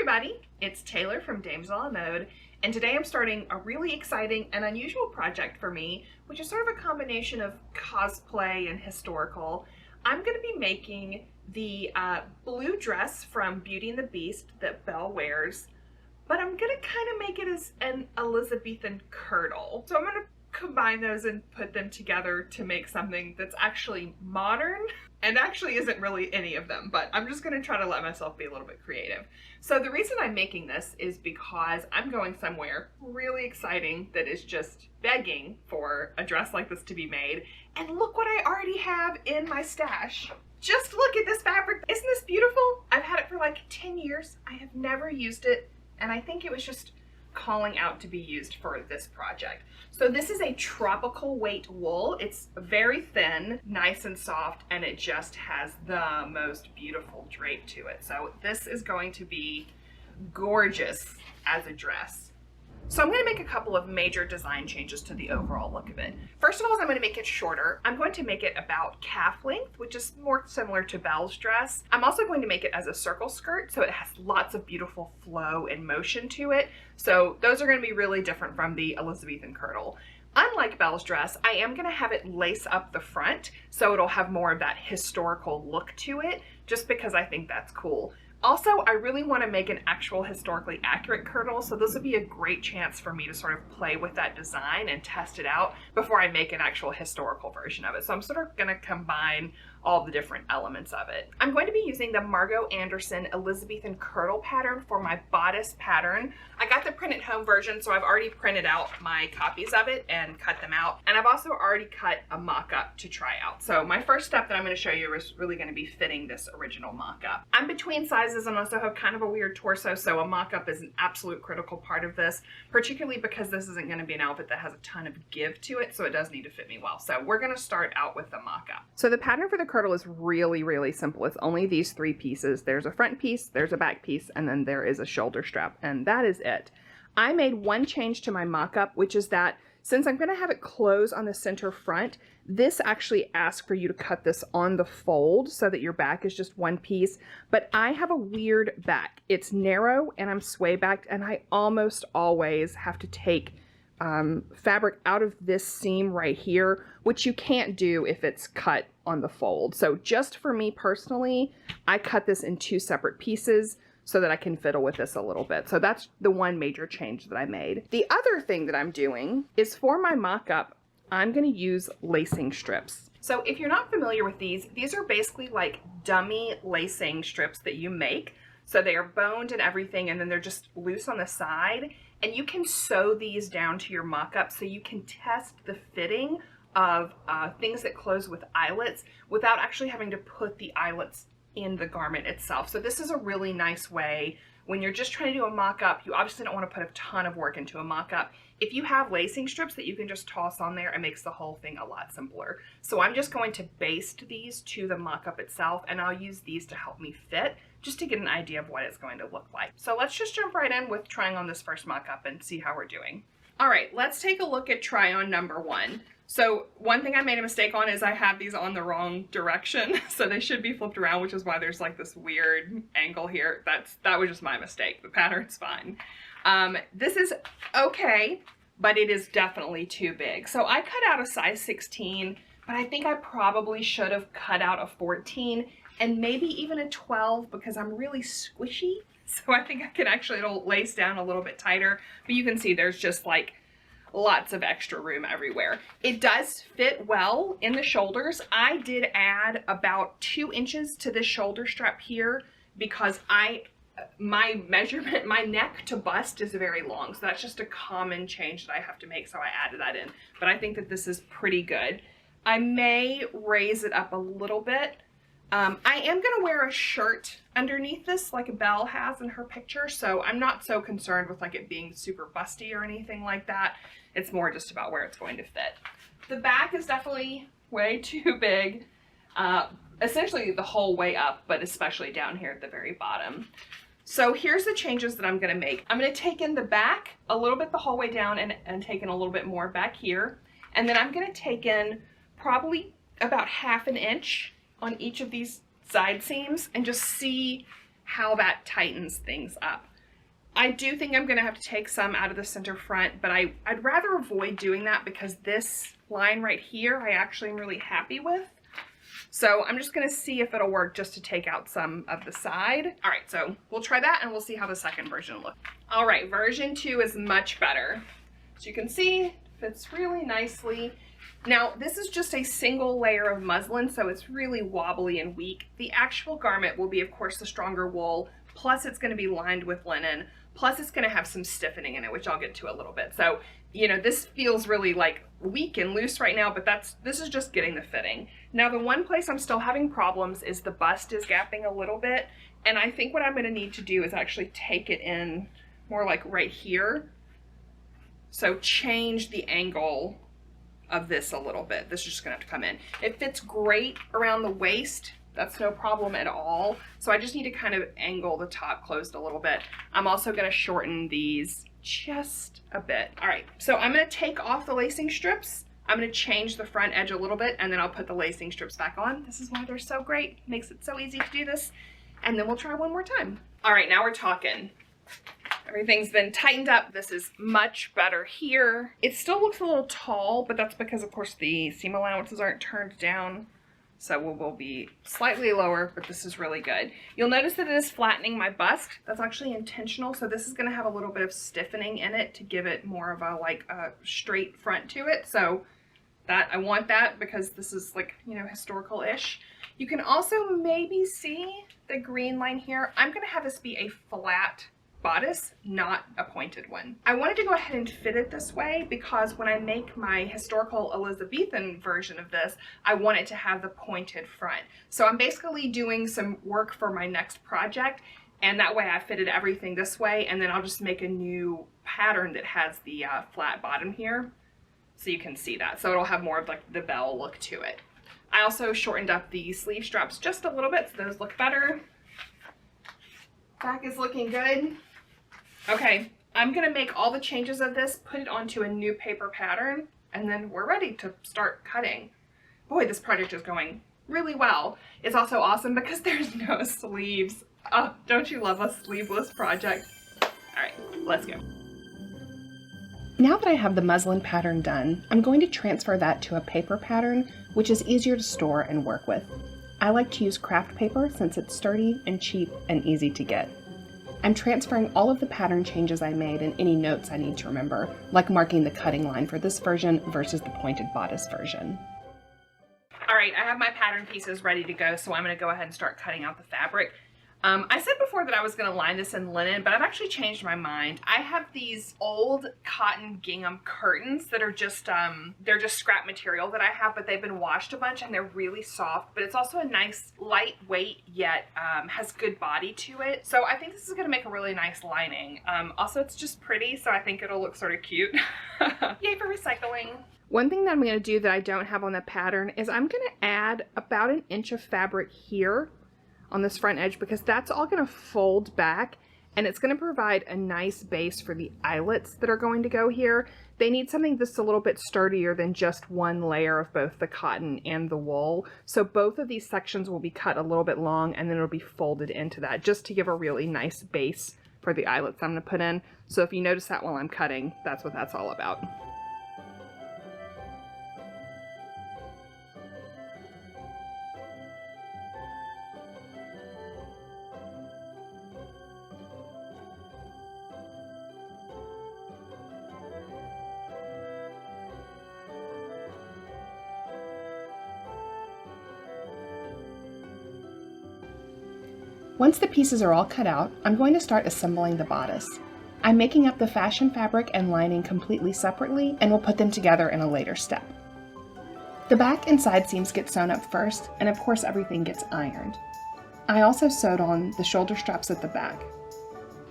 everybody, it's Taylor from Damsel in Mode, and today I'm starting a really exciting and unusual project for me, which is sort of a combination of cosplay and historical. I'm going to be making the blue dress from Beauty and the Beast that Belle wears, but I'm going to kind of make it as an Elizabethan kirtle. So I'm going to combine those and put them together to make something that's actually modern and actually isn't really any of them, but I'm just going to try to let myself be a little bit creative. So the reason I'm making this is because I'm going somewhere really exciting that is just begging for a dress like this to be made, and look what I already have in my stash. Just look at this fabric. Isn't this beautiful? I've had it for like 10 years. I have never used it, and I think it was just calling out to be used for this project. So this is a tropical weight wool. It's very thin, nice and soft, and it just has the most beautiful drape to it. So this is going to be gorgeous as a dress. So I'm going to make a couple of major design changes to the overall look of it. First of all, I'm going to make it shorter. I'm going to make it about calf length, which is more similar to Belle's dress. I'm also going to make it as a circle skirt, so it has lots of beautiful flow and motion to it. So those are going to be really different from the Elizabethan kirtle. Unlike Belle's dress, I am going to have it lace up the front, so it'll have more of that historical look to it, just because I think that's cool. Also, I really want to make an actual historically accurate kirtle, so this would be a great chance for me to sort of play with that design and test it out before I make an actual historical version of it. So I'm sort of going to combine all the different elements of it. I'm going to be using the Margot Anderson Elizabethan kirtle pattern for my bodice pattern. I got the print at home version, so I've already printed out my copies of it and cut them out. And I've also already cut a mock-up to try out. So my first step that I'm going to show you is really going to be fitting this original mock-up. I'm between sizes and also have kind of a weird torso, so a mock-up is an absolute critical part of this, particularly because this isn't going to be an outfit that has a ton of give to it, so it does need to fit me well. So we're going to start out with the mock-up. So the pattern for the kirtle is really simple. It's only these three pieces. There's a front piece, there's a back piece, and then there is a shoulder strap, and that is it. I made one change to my mock-up, which is that since I'm going to have it close on the center front, this actually asks for you to cut this on the fold so that your back is just one piece, but I have a weird back. It's narrow and I'm sway backed, and I almost always have to take fabric out of this seam right here, which you can't do if it's cut on the fold. So just for me personally, I cut this in two separate pieces so that I can fiddle with this a little bit. So that's the one major change that I made. The other thing that I'm doing is for my mock-up, I'm going to use lacing strips. So if you're not familiar with these are basically like dummy lacing strips that you make. So they are boned and everything, and then they're just loose on the side. And you can sew these down to your mock-up so you can test the fitting of things that close with eyelets without actually having to put the eyelets in the garment itself. So this is a really nice way when you're just trying to do a mock-up. You obviously don't want to put a ton of work into a mock-up. If you have lacing strips that you can just toss on there, it makes the whole thing a lot simpler. So I'm just going to baste these to the mock-up itself, and I'll use these to help me fit, just to get an idea of what it's going to look like. So let's just jump right in with trying on this first mock-up and see how we're doing. All right, let's take a look at try on number one. So one thing I made a mistake on is I have these on the wrong direction. So they should be flipped around, which is why there's like this weird angle here. That was just my mistake. The pattern's fine. This is okay, but it is definitely too big. So I cut out a size 16, but I think I probably should have cut out a 14 and maybe even a 12 because I'm really squishy. So I think I can actually, it'll lace down a little bit tighter, but you can see there's just like lots of extra room everywhere. It does fit well in the shoulders. I did add about 2 inches to this shoulder strap here because my measurement, my neck to bust is very long. So that's just a common change that I have to make. So I added that in, but I think that this is pretty good. I may raise it up a little bit. I am going to wear a shirt underneath this like Belle has in her picture, so I'm not so concerned with like it being super busty or anything like that. It's more just about where it's going to fit. The back is definitely way too big, essentially the whole way up, but especially down here at the very bottom. So here's the changes that I'm going to make. I'm going to take in the back a little bit the whole way down and take in a little bit more back here. And then I'm going to take in probably about 1/2 inch on each of these side seams and just see how that tightens things up. I do think I'm gonna have to take some out of the center front, but I'd rather avoid doing that because this line right here I actually am really happy with. So I'm just gonna see if it'll work just to take out some of the side. All right, so we'll try that and we'll see how the second version looks. All right, version 2 is much better. So you can see, fits really nicely. Now, this is just a single layer of muslin, so it's really wobbly and weak. The actual garment will be, of course, the stronger wool, plus it's gonna be lined with linen, plus it's gonna have some stiffening in it, which I'll get to a little bit. So, you know, this feels really like weak and loose right now, but this is just getting the fitting. Now, the one place I'm still having problems is the bust is gapping a little bit, and I think what I'm gonna need to do is actually take it in more like right here. So change the angle of this a little bit. This is just gonna have to come in. It fits great around the waist. That's no problem at all. So I just need to kind of angle the top closed a little bit. I'm also gonna shorten these just a bit. All right, so I'm gonna take off the lacing strips. I'm gonna change the front edge a little bit and then I'll put the lacing strips back on. This is why they're so great. Makes it so easy to do this. And then we'll try one more time. All right, now we're talking. Everything's been tightened up. This is much better here. It still looks a little tall, but that's because of course the seam allowances aren't turned down. So we'll be slightly lower, but this is really good. You'll notice that it is flattening my bust. That's actually intentional. So this is gonna have a little bit of stiffening in it to give it more of a like a straight front to it. So that I want that because this is like, you know, historical-ish. You can also maybe see the green line here. I'm gonna have this be a flat bodice, not a pointed one. I wanted to go ahead and fit it this way because when I make my historical Elizabethan version of this, I want it to have the pointed front. So I'm basically doing some work for my next project, and that way I fitted everything this way, and then I'll just make a new pattern that has the flat bottom here, so you can see that. So it'll have more of like the Belle look to it. I also shortened up the sleeve straps just a little bit so those look better. Back is looking good. Okay, I'm gonna make all the changes of this, put it onto a new paper pattern, and then we're ready to start cutting. Boy, this project is going really well. It's also awesome because there's no sleeves. Oh, don't you love a sleeveless project? All right, let's go. Now that I have the muslin pattern done, I'm going to transfer that to a paper pattern, which is easier to store and work with. I like to use craft paper since it's sturdy and cheap and easy to get. I'm transferring all of the pattern changes I made and any notes I need to remember, like marking the cutting line for this version versus the pointed bodice version. All right, I have my pattern pieces ready to go, so I'm gonna go ahead and start cutting out the fabric. I said before that I was gonna line this in linen, but I've actually changed my mind. I have these old cotton gingham curtains that are just, they're just scrap material that I have, but they've been washed a bunch and they're really soft, but it's also a nice lightweight yet has good body to it. So I think this is gonna make a really nice lining. Also, it's just pretty, so I think it'll look sort of cute. Yay for recycling. One thing that I'm gonna do that I don't have on the pattern is I'm gonna add about 1 inch of fabric here on this front edge because that's all going to fold back and it's going to provide a nice base for the eyelets that are going to go here. They need something that's a little bit sturdier than just one layer of both the cotton and the wool. So both of these sections will be cut a little bit long and then it'll be folded into that just to give a really nice base for the eyelets I'm going to put in. So if you notice that while I'm cutting, that's what that's all about. Once the pieces are all cut out, I'm going to start assembling the bodice. I'm making up the fashion fabric and lining completely separately and will put them together in a later step. The back and side seams get sewn up first, and of course everything gets ironed. I also sewed on the shoulder straps at the back.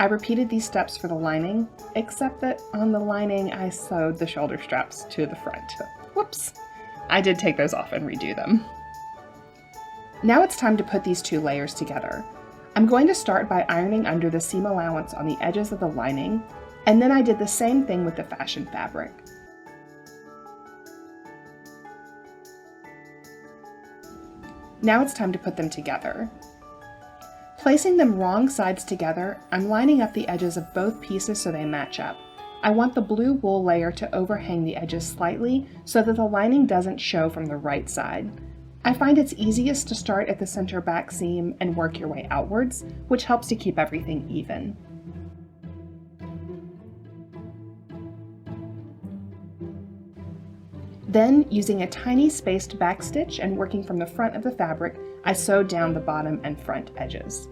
I repeated these steps for the lining, except that on the lining I sewed the shoulder straps to the front. Whoops! I did take those off and redo them. Now it's time to put these two layers together. I'm going to start by ironing under the seam allowance on the edges of the lining, and then I did the same thing with the fashion fabric. Now it's time to put them together. Placing them wrong sides together, I'm lining up the edges of both pieces so they match up. I want the blue wool layer to overhang the edges slightly so that the lining doesn't show from the right side. I find it's easiest to start at the center back seam and work your way outwards, which helps to keep everything even. Then, using a tiny spaced back stitch and working from the front of the fabric, I sewed down the bottom and front edges.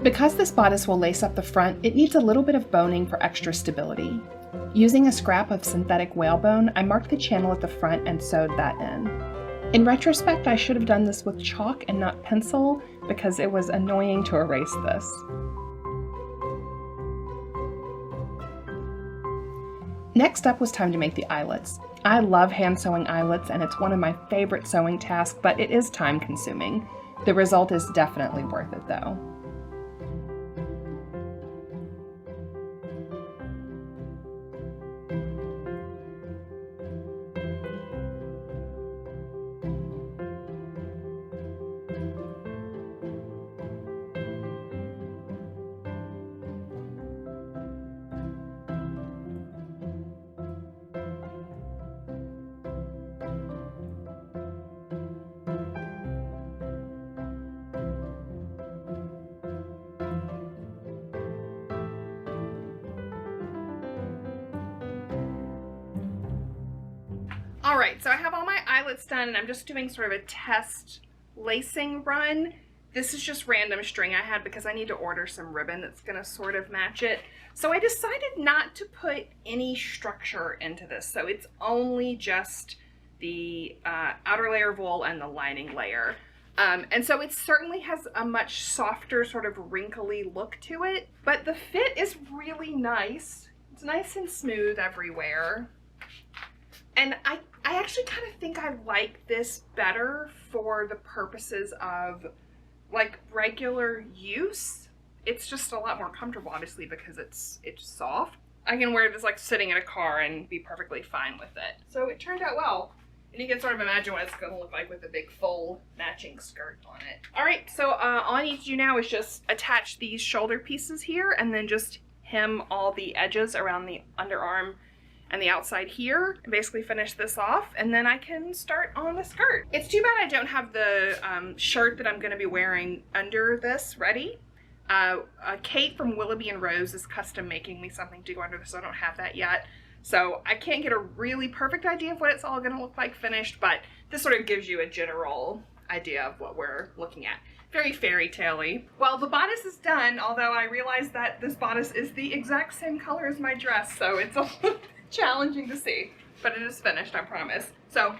Because this bodice will lace up the front, it needs a little bit of boning for extra stability. Using a scrap of synthetic whalebone, I marked the channel at the front and sewed that in. In retrospect, I should have done this with chalk and not pencil because it was annoying to erase this. Next up was time to make the eyelets. I love hand sewing eyelets and it's one of my favorite sewing tasks, but it is time consuming. The result is definitely worth it though. Alright, so I have all my eyelets done and I'm just doing sort of a test lacing run. This is just random string I had because I need to order some ribbon that's going to sort of match it. So I decided not to put any structure into this. So it's only just the outer layer of wool and the lining layer. And so it certainly has a much softer sort of wrinkly look to it, but the fit is really nice. It's nice and smooth everywhere. And I actually kind of think I like this better for the purposes of like regular use. It's just a lot more comfortable, obviously, because it's soft. I can wear this like sitting in a car and be perfectly fine with it. So it turned out well. And you can sort of imagine what it's going to look like with a big full matching skirt on it. All right, so all I need to do now is just attach these shoulder pieces here and then just hem all the edges around the underarm and the outside here, and basically finish this off, and then I can start on the skirt. It's too bad I don't have the shirt that I'm gonna be wearing under this ready. Kate from Willoughby and Rose is custom making me something to go under this, so I don't have that yet. So I can't get a really perfect idea of what it's all gonna look like finished, but this sort of gives you a general idea of what we're looking at. Very fairy tale-y. Well, the bodice is done, although I realized that this bodice is the exact same color as my dress, so it's a little challenging to see, but it is finished, I promise. So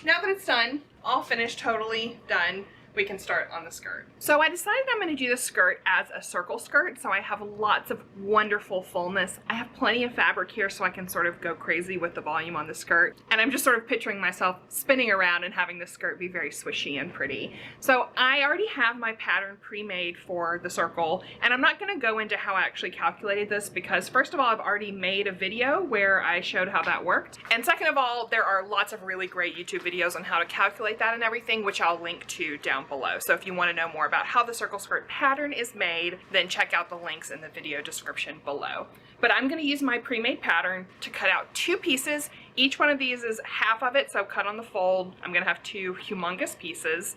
now that it's done, all finished, totally done, we can start on the skirt. So I decided I'm going to do the skirt as a circle skirt, so I have lots of wonderful fullness. I have plenty of fabric here so I can sort of go crazy with the volume on the skirt, and I'm just sort of picturing myself spinning around and having the skirt be very swishy and pretty. So I already have my pattern pre-made for the circle, and I'm not going to go into how I actually calculated this because first of all, I've already made a video where I showed how that worked, and second of all, there are lots of really great YouTube videos on how to calculate that and everything, which I'll link to down below. So if you want to know more about how the circle skirt pattern is made, then check out the links in the video description below. But I'm going to use my pre-made pattern to cut out two pieces. Each one of these is half of it, so cut on the fold. I'm going to have two humongous pieces.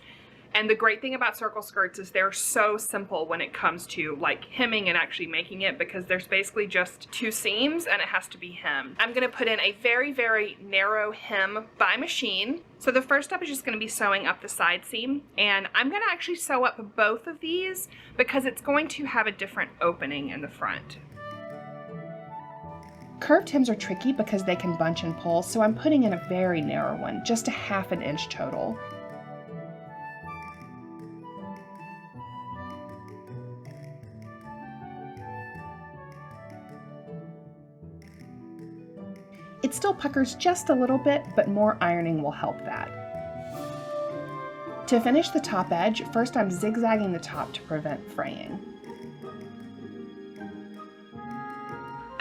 And the great thing about circle skirts is they're so simple when it comes to like hemming and actually making it, because there's basically just two seams and it has to be hemmed. I'm going to put in a very, very narrow hem by machine. So the first step is just going to be sewing up the side seam, and I'm going to actually sew up both of these because it's going to have a different opening in the front. Curved hems are tricky because they can bunch and pull, so I'm putting in a very narrow one, just a ½ an inch total. It still puckers just a little bit, but more ironing will help that. To finish the top edge, first I'm zigzagging the top to prevent fraying.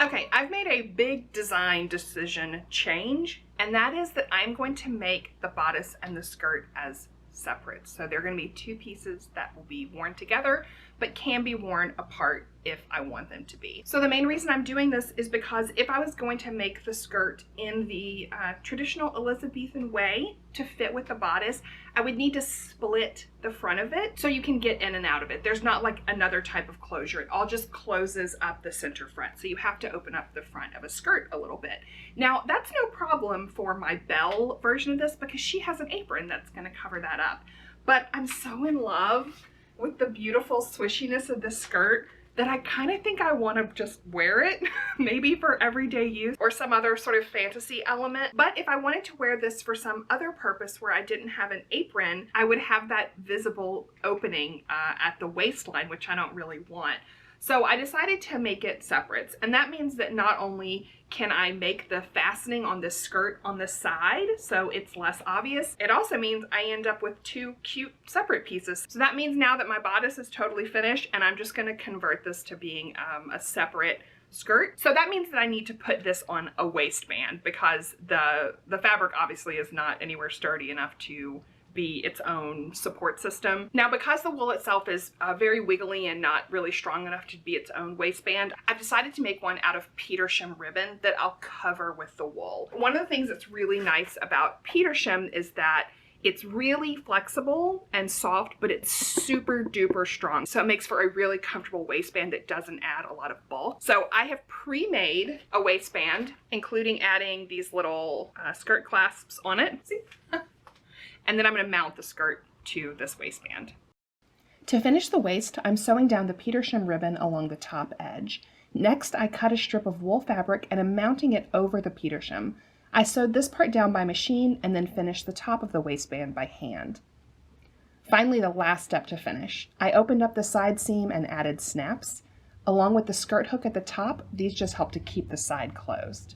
Okay, I've made a big design decision change, and that is that I'm going to make the bodice and the skirt as separate. So they're going to be two pieces that will be worn together, but can be worn apart if I want them to be. So the main reason I'm doing this is because if I was going to make the skirt in the traditional Elizabethan way to fit with the bodice, I would need to split the front of it so you can get in and out of it. There's not like another type of closure. It all just closes up the center front. So you have to open up the front of a skirt a little bit. Now that's no problem for my Belle version of this because she has an apron that's going to cover that up. But I'm so in love with the beautiful swishiness of this skirt that I kind of think I want to just wear it, maybe for everyday use or some other sort of fantasy element. But if I wanted to wear this for some other purpose where I didn't have an apron, I would have that visible opening at the waistline, which I don't really want. So I decided to make it separate, and that means that not only can I make the fastening on this skirt on the side so it's less obvious, it also means I end up with two cute separate pieces. So that means now that my bodice is totally finished and I'm just going to convert this to being a separate skirt. So that means that I need to put this on a waistband because the fabric obviously is not anywhere sturdy enough to be its own support system. Now, because the wool itself is very wiggly and not really strong enough to be its own waistband, I've decided to make one out of Petersham ribbon that I'll cover with the wool. One of the things that's really nice about Petersham is that it's really flexible and soft, but it's super duper strong. So it makes for a really comfortable waistband that doesn't add a lot of bulk. So I have pre-made a waistband, including adding these little skirt clasps on it. See? And then I'm going to mount the skirt to this waistband. To finish the waist, I'm sewing down the Petersham ribbon along the top edge. Next, I cut a strip of wool fabric and am mounting it over the Petersham. I sewed this part down by machine and then finished the top of the waistband by hand. Finally, the last step to finish. I opened up the side seam and added snaps. Along with the skirt hook at the top, these just help to keep the side closed.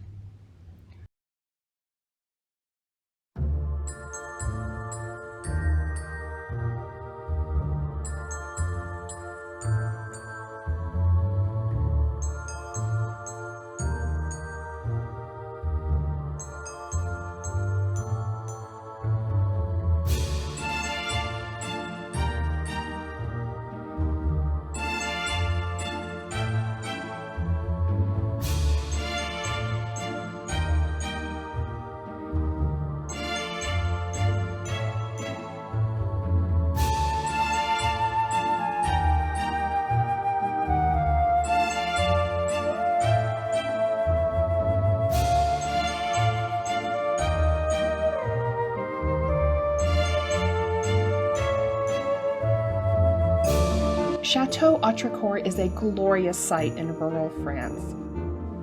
Chateau Autricourt is a glorious site in rural France.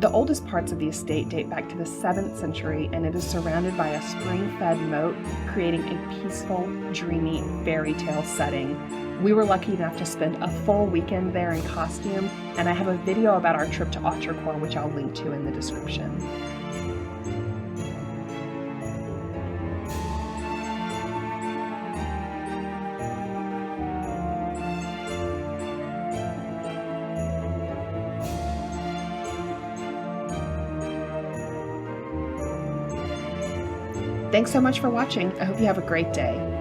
The oldest parts of the estate date back to the 7th century, and it is surrounded by a spring-fed moat, creating a peaceful, dreamy fairy tale setting. We were lucky enough to spend a full weekend there in costume, and I have a video about our trip to Autricourt which I'll link to in the description. Thanks so much for watching. I hope you have a great day.